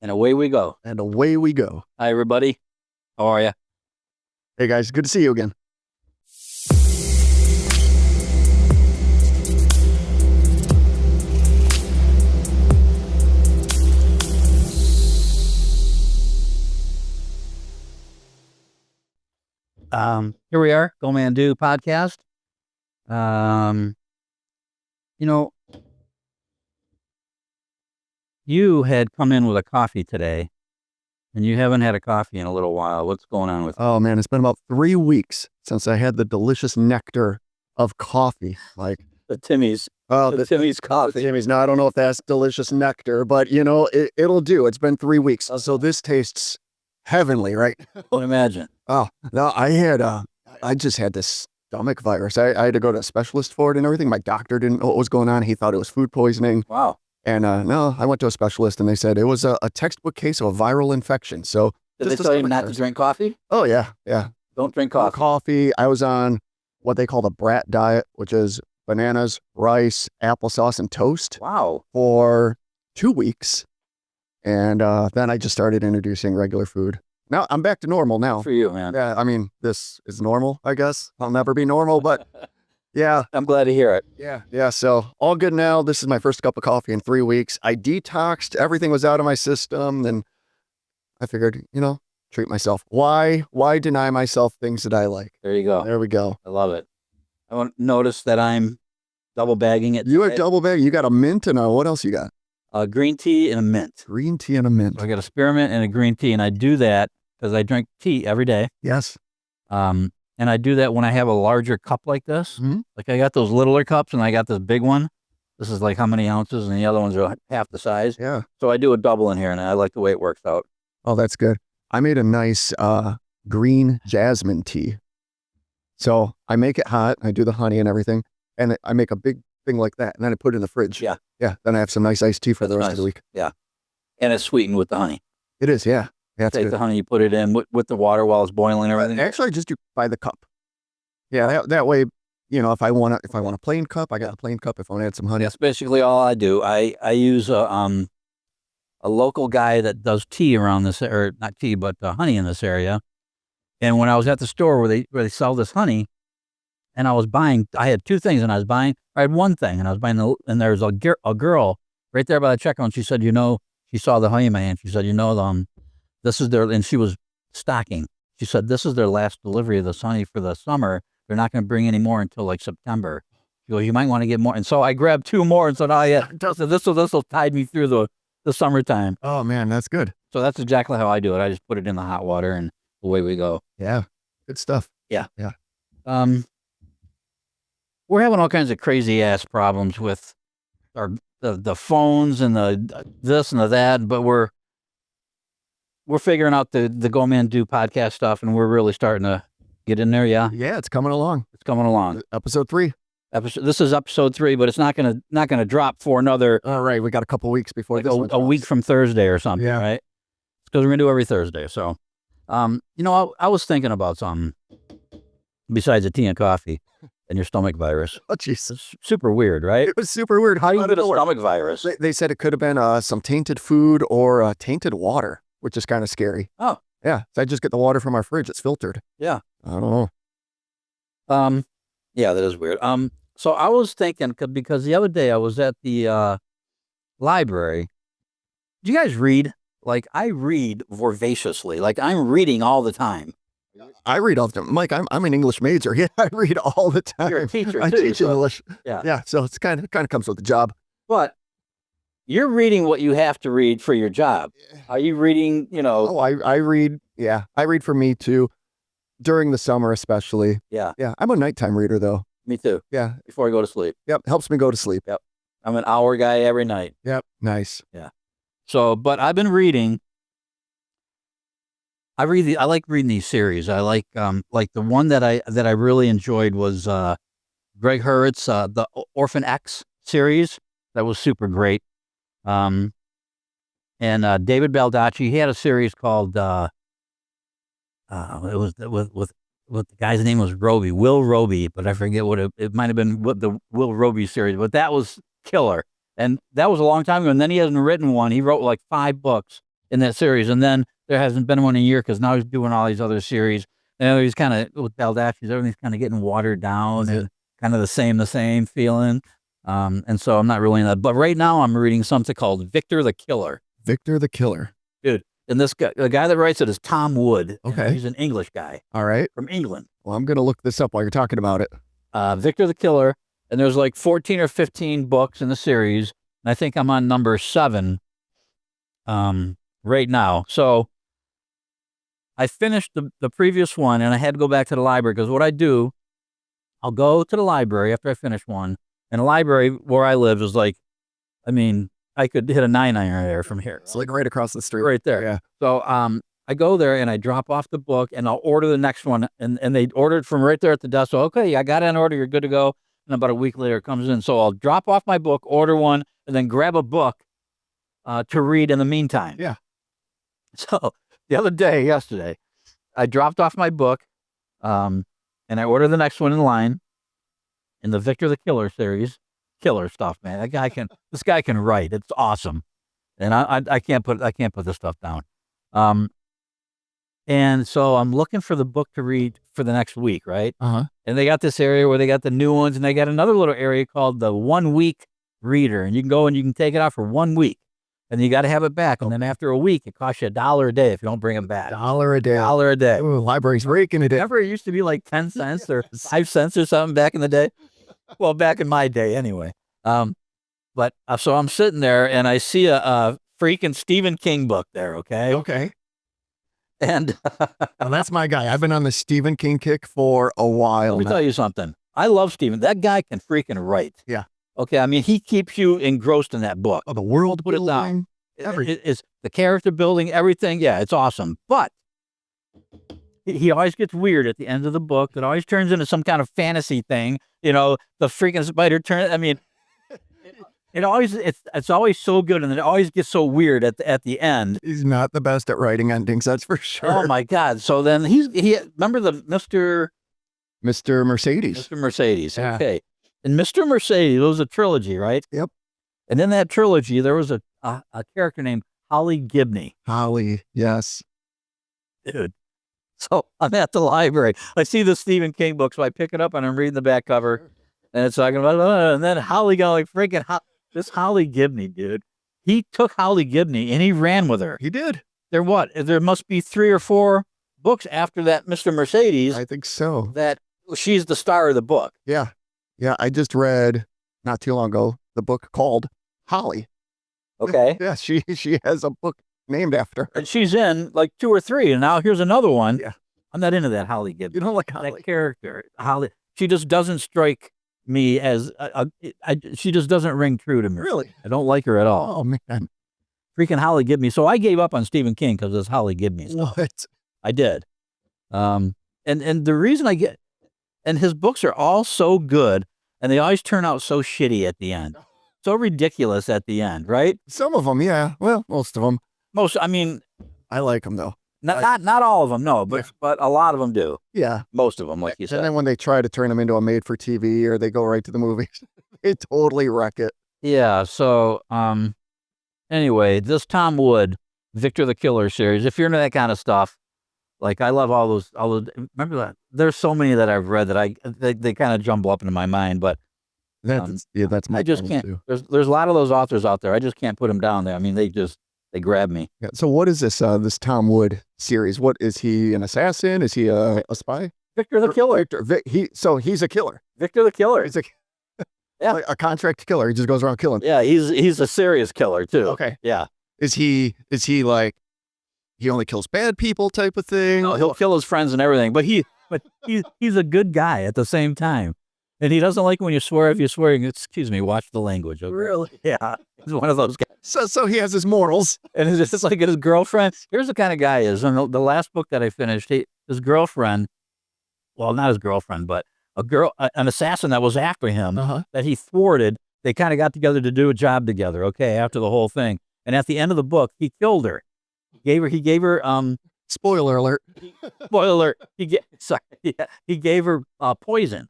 And away we go. And away we go. Hi, everybody. How are you? Hey, guys. Good to see you again. Here we are, GoManDo Podcast. You had come in with a coffee today, and you haven't had a coffee in a little while. What's going on with you? Oh, man. It's been about 3 weeks since I had the delicious nectar of coffee. Like The Timmy's. Oh, The Timmy's coffee. Timmy's. Now, I don't know if that's delicious nectar, but, it'll do. It's been 3 weeks. So this tastes heavenly, right? I would imagine. Oh, no, I just had this stomach virus. I had to go to a specialist for it and everything. My doctor didn't know what was going on. He thought it was food poisoning. Wow. And no, I went to a specialist and they said it was a textbook case of a viral infection. So Did they tell you not to drink coffee? Oh, yeah. Yeah. Don't drink No coffee. coffee. I was on what they call the BRAT diet, which is bananas, rice, applesauce, and toast Wow. for 2 weeks. And then I just started introducing regular food. Now I'm back to normal now. Good for you, man. Yeah, I mean, this is normal, I guess. I'll never be normal, but yeah. I'm glad to hear it. Yeah. So all good now. This is my first cup of coffee in 3 weeks. I detoxed. Everything was out of my system. And I figured, treat myself. Why deny myself things that I like? There you go. There we go. I love it. I want to notice that I'm double bagging it. You are today. double bag. You got a mint and what else you got? Green tea and a mint. Green tea and a mint. So I got a spearmint and a green tea, and I do that because I drink tea every day. Yes. And I do that when I have a larger cup like this. Mhm. Like I got those littler cups, and I got this big one. This is like how many ounces, and the other ones are half the size. Yeah. So I do a double in here, and I like the way it works out. Oh, that's good. I made a nice green jasmine tea. So I make it hot. I do the honey and everything. And I make a big thing like that. And then I put it in the fridge. Yeah. Yeah. Then I have some nice iced tea for the rest of the week. Yeah. And it's sweetened with the honey. It is. Yeah. Yeah. It's Take good. the honey, you put it in with the water while it's boiling and everything. Actually, I just do by the cup. Yeah. That way, if I want a plain cup, I got a plain cup. If I want to add some honey. That's basically all I do. I use a local guy that does tea around this, or not tea, but honey in this area. And when I was at the store where they sell this honey, and I had two things, and I had one thing, and I was buying, and there's a girl right there by the checkout, and she said, she saw the honey in my hand. She said, this is their, and she was stocking. She said, this is their last delivery of this honey for the summer. They're not going to bring any more until like September. She goes, you might want to get more. And so I grabbed 2 more and said, oh yeah, so this will tide me through the summertime. Oh man, that's good. So that's exactly how I do it. I just put it in the hot water and away we go. Yeah. Good stuff. Yeah. Yeah. We're having all kinds of crazy ass problems with the phones and the this and the that, but we're figuring out the GoManDo podcast stuff, and we're really starting to get in there. Yeah. Yeah. It's coming along. It's coming along. Episode 3. This is episode 3, but it's not gonna drop for another All right. We got a couple weeks before this one a week drops. from Thursday or something, Yeah. right? Because we're gonna do every Thursday. So, I was thinking about something besides the tea and coffee and your stomach virus. Oh, Jesus. It's super weird, right? It was super weird. How do you Out get of a nowhere. stomach virus? They said it could have been some tainted food or tainted water, which is kind of scary. Oh. Yeah. So I just get the water from our fridge. It's filtered. Yeah. I don't know. Yeah, that is weird. So I was thinking because the other day I was at the library. Do you guys read? Like I read voraciously. Like I'm reading all the time. I read all the time. Mike, I'm an English major. Yeah, I read all the time. You're a teacher I too. teach so- English. Yeah. Yeah. So it's kind of comes with the job. But you're reading what you have to read for your job. Are you reading, Oh, I read. Yeah. I read for me too. During the summer, especially. Yeah. Yeah. I'm a nighttime reader though. Me too, Yeah. before I go to sleep. Yep. Helps me go to sleep. I'm an hour guy every night. Yep. Nice. So, but I've been reading. I like reading these series. I like the one that I really enjoyed was Greg Hurwitz's the Orphan X series. That was super great. And David Baldacci, he had a series called it was with the guy's name was Robie, Will Robie, but I forget what it might have been what the Will Robie series, but that was killer. And that was a long time ago. And then he hasn't written one. He wrote like 5 books. in that series. And then there hasn't been one in a year because now he's doing all these other series. And he's kind of, with Baldacci's, everything's kind of getting watered down and kind of the same feeling. And so I'm not really in that. But right now I'm reading something called Victor the Killer. Victor the Killer. Dude. And this guy, the guy that writes it is Tom Wood. Okay. He's an English guy. All right. From England. Well, I'm going to look this up while you're talking about it. Victor the Killer. And there's like 14 or 15 books in the series. And I think I'm on number 7 right now. So I finished the previous one and I had to go back to the library because what I do, I'll go to the library after I finish one. And the library where I live is like, I mean, I could hit a 9-iron there from here. It's like right across the street. Right there. Yeah. So I go there and I drop off the book and I'll order the next one. And they order it from right there at the desk. So, okay, I got it in order. You're good to go. And about a week later it comes in. So I'll drop off my book, order one, and then grab a book to read in the meantime. Yeah. So the other day, yesterday, I dropped off my book and I ordered the next one in line in the Victor the Killer series. Killer stuff, man. This guy can write. It's awesome. And I can't put this stuff down. And so I'm looking for the book to read for the next week, right? Uh-huh. And they got this area where they got the new ones, and they got another little area called the 1 week reader. And you can go and you can take it out for 1 week. And you got to have it back. And then after a week, it costs you $1 a day if you don't bring it back. $1 a day. $1 a day. Ooh, library's raking it in. Remember, it used to be like 10 cents or 5 cents or something back in the day. Well, back in my day anyway. But so I'm sitting there and I see a freaking Stephen King book there, okay? Okay. And Now, that's my guy. I've been on the Stephen King kick for a while let me now. tell you something. I love Stephen. That guy can freaking write. Yeah. Okay, I mean, he keeps you engrossed in that book. Oh, the world Put it building. down. It's the character building, everything. Yeah, it's awesome. But he always gets weird at the end of the book. It always turns into some kind of fantasy thing. You know, the freaking spider turn. I mean, it's always so good, and it always gets so weird at the end. He's not the best at writing endings, that's for sure. Oh my God! So then he remember the Mr. Mercedes. Mr. Mercedes. Yeah. Okay, and Mr. Mercedes, it was a trilogy, right? Yep. And in that trilogy, there was a character named Holly Gibney. Holly, yes. Dude. So I'm at the library. I see the Stephen King book, so I pick it up and I'm reading the back cover, and it's talking about, and then Holly got like freaking this Holly Gibney, dude. He took Holly Gibney and he ran with her. He did. There must be 3 or 4 books after that Mr. Mercedes I think so. that she's the star of the book. Yeah. Yeah, I just read not too long ago the book called Holly. Okay. Yeah, she has a book named after her. And she's in like 2 or 3, and now here's another one. Yeah. I'm not into that Holly Gibney. You don't like Holly? That character, Holly. She just doesn't strike me as she just doesn't ring true to me. Really? I don't like her at all. Oh, man. Freaking Holly Gibney. So I gave up on Stephen King because it's Holly Gibney. What? I did. And the reason and his books are all so good, and they always turn out so shitty at the end. So ridiculous at the end, right? Some of them, yeah. Well, most of them. I mean, I like them, though. not all of them, no, but a lot of them do. Yeah. Most of them, like you said. And then when they try to turn them into a made-for-TV or they go right to the movies, they totally wreck it. Yeah, so, anyway, this Tom Wood, Victor the Killer series, if you're into that kind of stuff, like I love all those, remember that? There's so many that I've read that they kind of jumble up into my mind, but That's my I just thing, can't, too. there's a lot of those authors out there. I just can't put them down there. I mean, they grab me. Yeah. So what is this Tom Wood series? What is he, an assassin? Is he a spy? Victor the Killer. So he's a killer. Victor the Killer. He's Yeah. like a contract killer. He just goes around killing. Yeah, he's a serious killer too. Okay. Yeah. Is he like he only kills bad people type of thing? No, he'll kill his friends and everything, but he's a good guy at the same time. And he doesn't like when you swear. If you're swearing, excuse me, watch the language. Okay? Really? Yeah. He's one of those guys. So he has his morals. And it's just like his girlfriend. Here's the kind of guy he is. And the last book that I finished, his girlfriend, well, not his girlfriend, but an assassin that was after him that he thwarted. They kind of got together to do a job together. Okay. After the whole thing. And at the end of the book, he killed her. He gave her, Spoiler alert. spoiler alert. He gave her poison.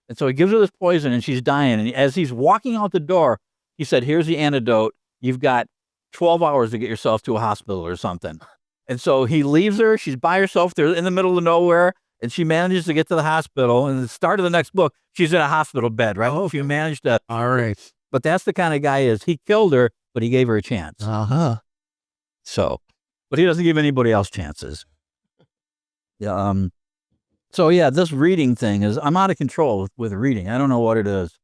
And so he gives her this poison and she's dying. And as he's walking out the door, he said, here's the antidote. You've got 12 hours to get yourself to a hospital or something. And so he leaves her. She's by herself. They're in the middle of nowhere. And she manages to get to the hospital. And at the start of the next book, she's in a hospital bed, right? Oh, She managed to. All right. But that's the kind of guy he killed her, but he gave her a chance. Uh-huh. So, but he doesn't give anybody else chances. Yeah. So yeah, this reading thing I'm out of control with reading. I don't know what it is.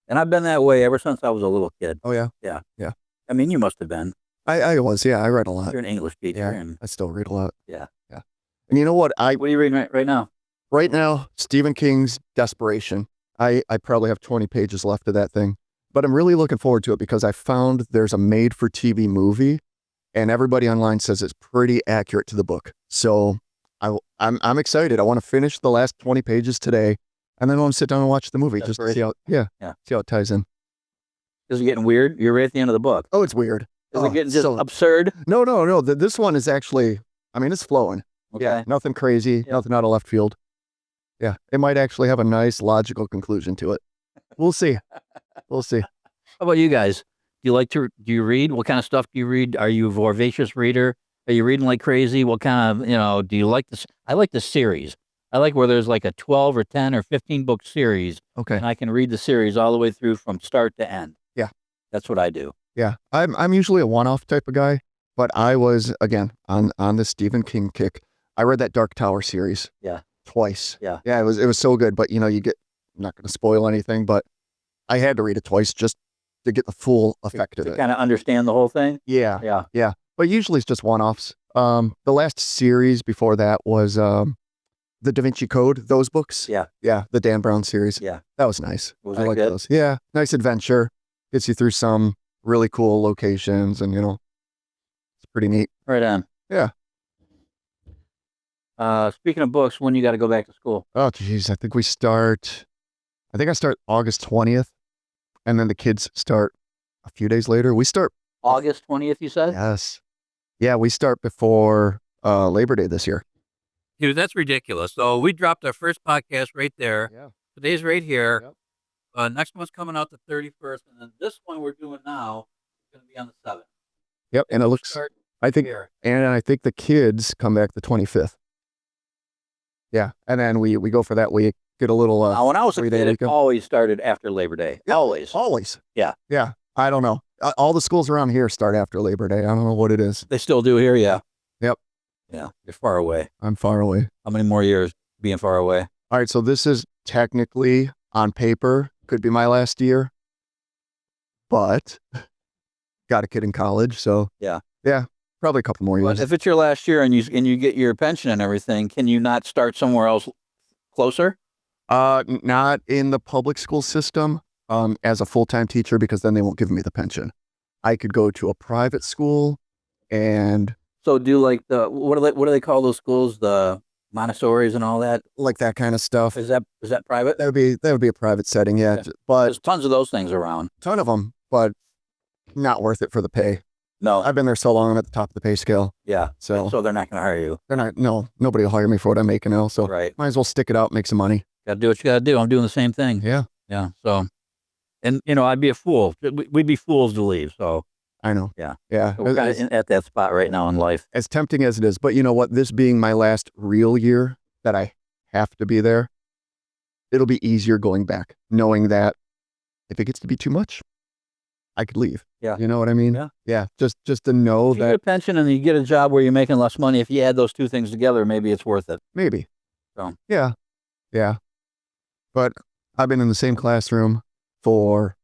And I've been that way ever since I was a little kid. Oh, yeah? Yeah. Yeah. I mean, you must have been. I was, yeah. I read a lot. You're an English teacher. Yeah, And I still read a lot. yeah. Yeah. And you know what? What are you reading right now? Right now, Stephen King's Desperation. I probably have 20 pages left of that thing. But I'm really looking forward to it because I found there's a made-for-TV movie, and everybody online says it's pretty accurate to the book. So I'm excited. I want to finish the last 20 pages today, and then I want to sit down and watch the movie just to see how, see how it ties in. Is it getting weird? You're right at the end of the book. Oh, it's weird. Is it getting just absurd? No. This one is actually, I mean, it's flowing. Okay. Yeah, nothing crazy, nothing out of left field. Yeah, it might actually have a nice logical conclusion to it. We'll see. We'll see. How about you guys? Do you read? What kind of stuff do you read? Are you a voracious reader? Are you reading like crazy? What kind of, do you like this? I like the series. I like where there's like a 12 or 10 or 15 book series. Okay. And I can read the series all the way through from start to end. Yeah. That's what I do. Yeah. I'm usually a one-off type of guy, but I was, again, on the Stephen King kick. I read that Dark Tower series. Yeah. Twice. Yeah. Yeah, it was so good, but I'm not going to spoil anything, but I had to read it twice just to get the full effect of To it. kind of understand the whole thing? Yeah. Yeah. But usually it's just one-offs. The last series before that was The Da Vinci Code, those books. Yeah. Yeah, the Dan Brown series. Yeah. That was nice. Was I that like good? those. Yeah, nice adventure. Gets you through some really cool locations and, it's pretty neat. Right on. Yeah. Speaking of books, when you got to go back to school? Oh, geez. I think I start August 20th, and then the kids start a few days later. We start August 20th, you said? Yes. Yeah, we start before Labor Day this year. Dude, that's ridiculous. So we dropped our first podcast right there. Yeah. Today's right here. Yep. Next one's coming out the 31st, and then this one we're doing now is going to be on the 7th. Yep, and it looks, Start I think here. the kids come back the 25th. Yeah, and then we go for that week, get a little Now, when I was a 3-day kid, it weekend. always started after Labor Day. Yeah. Always. Always. Yeah. Yeah, I don't know. All the schools around here start after Labor Day. I don't know what it is. They still do here, yeah. Yep. Yeah, you're far away. I'm far away. How many more years being far away? All right, so this is technically, on paper, could be my last year, but got a kid in college, so Yeah, probably a couple more but years. if it's your last year and you get your pension and everything, can you not start somewhere else closer? Not in the public school system, as a full-time teacher, because then they won't give me the pension. I could go to a private school and So do like what do they call those schools? The Montessori's and all that? like that kind of stuff. Is that private? That would be a private setting, yeah. Okay. But There's tons of those things around. ton of them, but not worth it for the pay. No. I've been there so long, I'm at the top of the pay scale. Yeah. So So they're not going to hire you. nobody will hire me for what I'm making now. So Right. might as well stick it out, make some money. Got to do what you got to do. I'm doing the same thing. Yeah, Yeah. So, and I'd be a fool. We'd be fools to leave. So I know. Yeah. Yeah. we're kind of at that spot right now in life. As tempting as it is, but you know what? This being my last real year that I have to be there, it'll be easier going back, knowing that if it gets to be too much, I could leave. Yeah. You know what I mean? Yeah. Yeah. Just to know If you get a that pension and you get a job where you're making less money, if you add those two things together, maybe it's worth it. maybe. So. Yeah. Yeah. But I've been in the same classroom for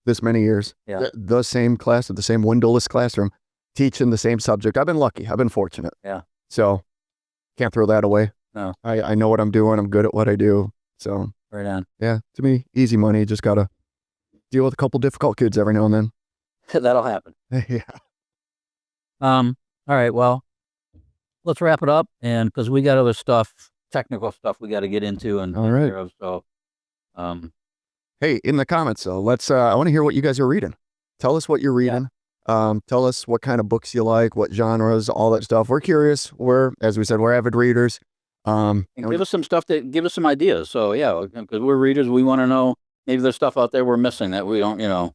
this many years. Yeah. The same class at the same windowless classroom, teaching the same subject. I've been lucky. I've been fortunate. Yeah. So can't throw that away. No. I know what I'm doing. I'm good at what I do. So Right on. yeah, to me, easy money. Just got to deal with a couple difficult kids every now and then. That'll happen. Yeah. All right. Well, let's wrap it up, and because we got other stuff, technical stuff, we got to get into and All take right. care of. So, Hey, in the comments, though, I want to hear what you guys are reading. Tell us what you're reading. Tell us what kind of books you like, what genres, all that stuff. We're curious. As we said, we're avid readers. and give us some stuff give us some ideas. So yeah, because we're readers, we want to know maybe there's stuff out there we're missing that we don't,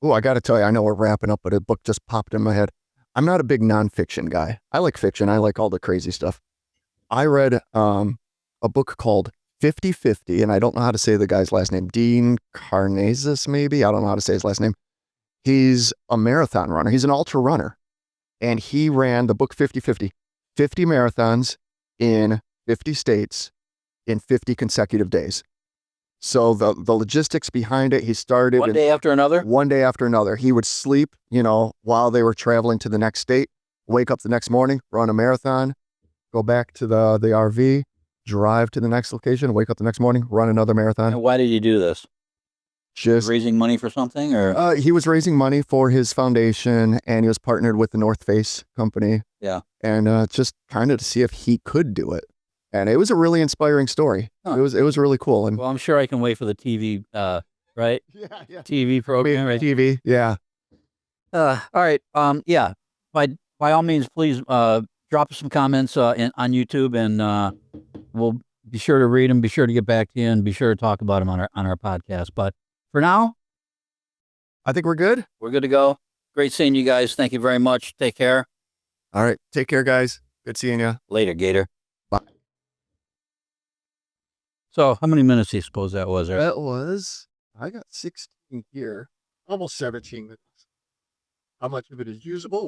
Oh, I got to tell you, I know we're wrapping up, but a book just popped in my head. I'm not a big nonfiction guy. I like fiction. I like all the crazy stuff. I read a book called 50/50, and I don't know how to say the guy's last name. Dean Karnazes, maybe? I don't know how to say his last name. He's a marathon runner. He's an ultra runner. And he ran the book 50/50, 50 marathons in 50 states in 50 consecutive days. So the logistics behind it, he started One day after another? one day after another. He would sleep, while they were traveling to the next state, wake up the next morning, run a marathon, go back to the RV, drive to the next location, wake up the next morning, run another marathon. And why did you do this? Just Raising money for something, or he was raising money for his foundation, and he was partnered with the North Face company. Yeah. And just kind of to see if he could do it. And it was a really inspiring story. Huh. It was really cool. And well, I'm sure I can wait for the TV, right? yeah. TV program, right? TV, yeah. All right. Yeah. By all means, please drop us some comments on YouTube, and we'll be sure to read them. Be sure to get back to you, and be sure to talk about them on our podcast. But for now, I think we're good. we're good to go. Great seeing you guys. Thank you very much. Take care. All right. Take care, guys. Good seeing you. Later, Gator. Bye. So, how many minutes do you suppose that was? That was, I got 16 here, almost 17 minutes. How much of it is usable?